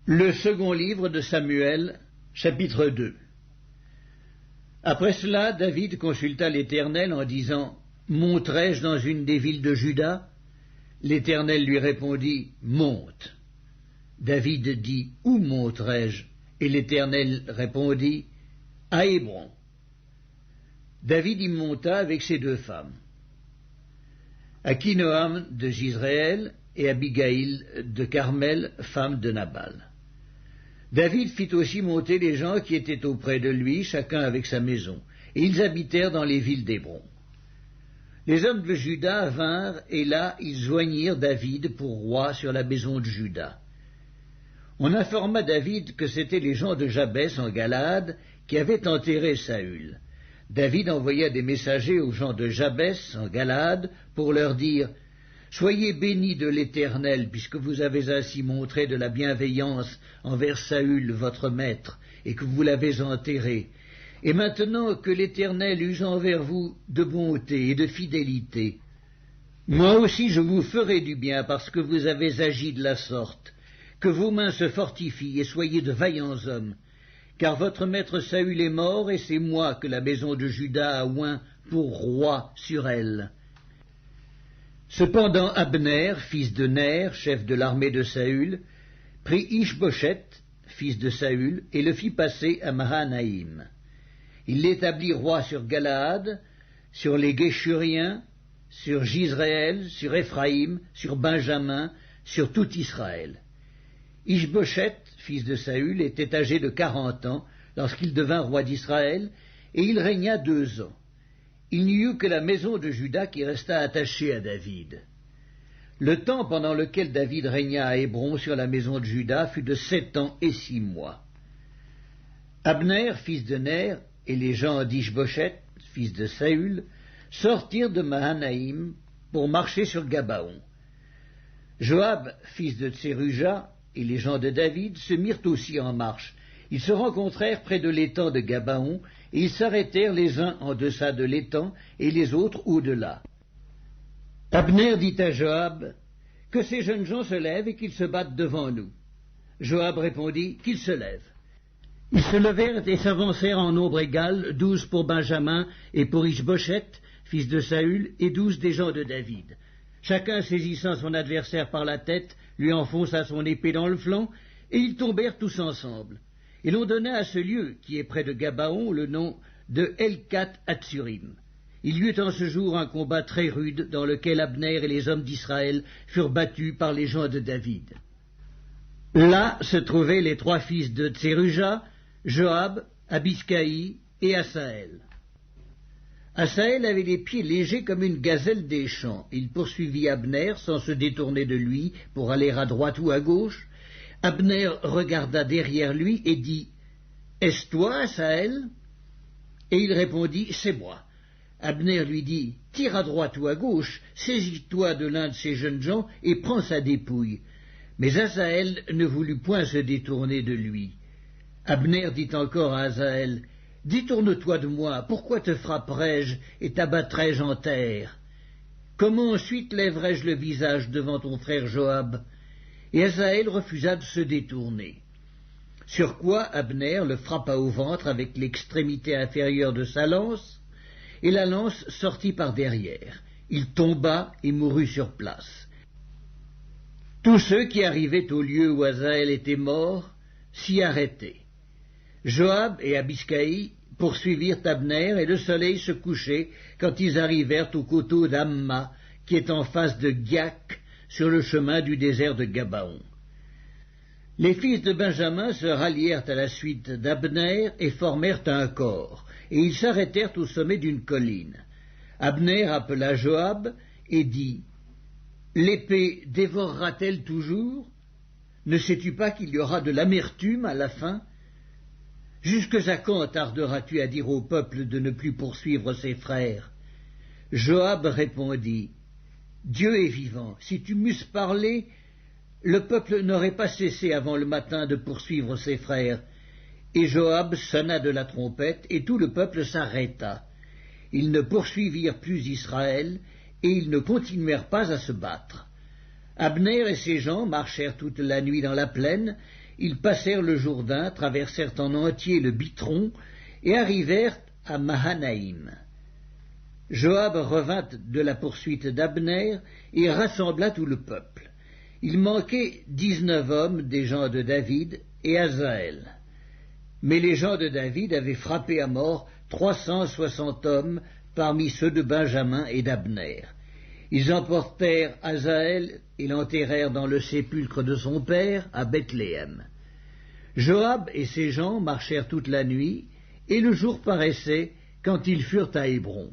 Le second livre de Samuel, chapitre 2. Après cela, David consulta l'Éternel en disant « Monterai-je dans une des villes de Juda ?» L'Éternel lui répondit « Monte ». David dit « Où monterai-je » Et l'Éternel répondit « À Hébron ». David y monta avec ses deux femmes, Akinoam de Jizréel et Abigaïl de Carmel, femme de Nabal. David fit aussi monter les gens qui étaient auprès de lui, chacun avec sa maison, et ils habitèrent dans les villes d'Hébron. Les hommes de Juda vinrent, et là ils joignirent David pour roi sur la maison de Juda. On informa David que c'étaient les gens de Jabès en Galaad qui avaient enterré Saül. David envoya des messagers aux gens de Jabès en Galaad pour leur dire « Soyez bénis de l'Éternel, puisque vous avez ainsi montré de la bienveillance envers Saül, votre maître, et que vous l'avez enterré. Et maintenant que l'Éternel use envers vous de bonté et de fidélité, moi aussi je vous ferai du bien parce que vous avez agi de la sorte. Que vos mains se fortifient et soyez de vaillants hommes, car votre maître Saül est mort, et c'est moi que la maison de Juda a oint pour roi sur elle. » Cependant Abner, fils de Ner, chef de l'armée de Saül, prit Ish-Boshet, fils de Saül, et le fit passer à Mahanaïm. Il l'établit roi sur Galaad, sur les Géshuriens, sur Jizréel, sur Éphraïm, sur Benjamin, sur tout Israël. Ish-Boshet, fils de Saül, était âgé de 40 ans lorsqu'il devint roi d'Israël, et il régna 2 ans. Il n'y eut que la maison de Juda qui resta attachée à David. Le temps pendant lequel David régna à Hébron sur la maison de Juda fut de 7 ans et 6 mois. Abner, fils de Ner, et les gens d'Ish-Boshet, fils de Saül, sortirent de Mahanaïm pour marcher sur Gabaon. Joab, fils de Tseruja, et les gens de David se mirent aussi en marche. Ils se rencontrèrent près de l'étang de Gabaon, et ils s'arrêtèrent les uns en deçà de l'étang, et les autres au-delà. Abner dit à Joab, « Que ces jeunes gens se lèvent et qu'ils se battent devant nous. » Joab répondit, « Qu'ils se lèvent. » Ils se levèrent et s'avancèrent en nombre égal, 12 pour Benjamin et pour Ish-Boshet, fils de Saül, et 12 des gens de David. Chacun saisissant son adversaire par la tête, lui enfonça son épée dans le flanc, et ils tombèrent tous ensemble. Et l'on donna à ce lieu, qui est près de Gabaon, le nom de Helkat-Hatsurim. Il y eut en ce jour un combat très rude, dans lequel Abner et les hommes d'Israël furent battus par les gens de David. Là se trouvaient les 3 fils de Tseruja, Joab, Abiskaï et Asaël. Asaël avait les pieds légers comme une gazelle des champs. Il poursuivit Abner sans se détourner de lui pour aller à droite ou à gauche. Abner regarda derrière lui et dit « Est-ce toi, Asaël ?» Et il répondit « C'est moi. » Abner lui dit « Tire à droite ou à gauche, saisis-toi de l'un de ces jeunes gens et prends sa dépouille. » Mais Asaël ne voulut point se détourner de lui. Abner dit encore à Asaël « Détourne-toi de moi, pourquoi te frapperais-je et t'abattrais-je en terre? Comment ensuite lèverais-je le visage devant ton frère Joab ?» Et Asaël refusa de se détourner. Sur quoi Abner le frappa au ventre avec l'extrémité inférieure de sa lance, et la lance sortit par derrière. Il tomba et mourut sur place. Tous ceux qui arrivaient au lieu où Asaël était mort s'y arrêtaient. Joab et Abiskaï poursuivirent Abner, et le soleil se couchait quand ils arrivèrent au coteau d'Amma, qui est en face de Giac, sur le chemin du désert de Gabaon. Les fils de Benjamin se rallièrent à la suite d'Abner et formèrent un corps, et ils s'arrêtèrent au sommet d'une colline. Abner appela Joab et dit « L'épée dévorera-t-elle toujours? Ne sais-tu pas qu'il y aura de l'amertume à la fin? Jusque à quand tarderas-tu à dire au peuple de ne plus poursuivre ses frères ?» Joab répondit « Dieu est vivant, si tu m'eusses parlé, le peuple n'aurait pas cessé avant le matin de poursuivre ses frères. » Et Joab sonna de la trompette, et tout le peuple s'arrêta. Ils ne poursuivirent plus Israël, et ils ne continuèrent pas à se battre. Abner et ses gens marchèrent toute la nuit dans la plaine, ils passèrent le Jourdain, traversèrent en entier le Bitron, et arrivèrent à Mahanaïm. Joab revint de la poursuite d'Abner, et rassembla tout le peuple. Il manquait 19 hommes des gens de David et Asaël. Mais les gens de David avaient frappé à mort 360 hommes parmi ceux de Benjamin et d'Abner. Ils emportèrent Asaël et l'enterrèrent dans le sépulcre de son père à Bethléem. Joab et ses gens marchèrent toute la nuit, et le jour paraissait quand ils furent à Hébron.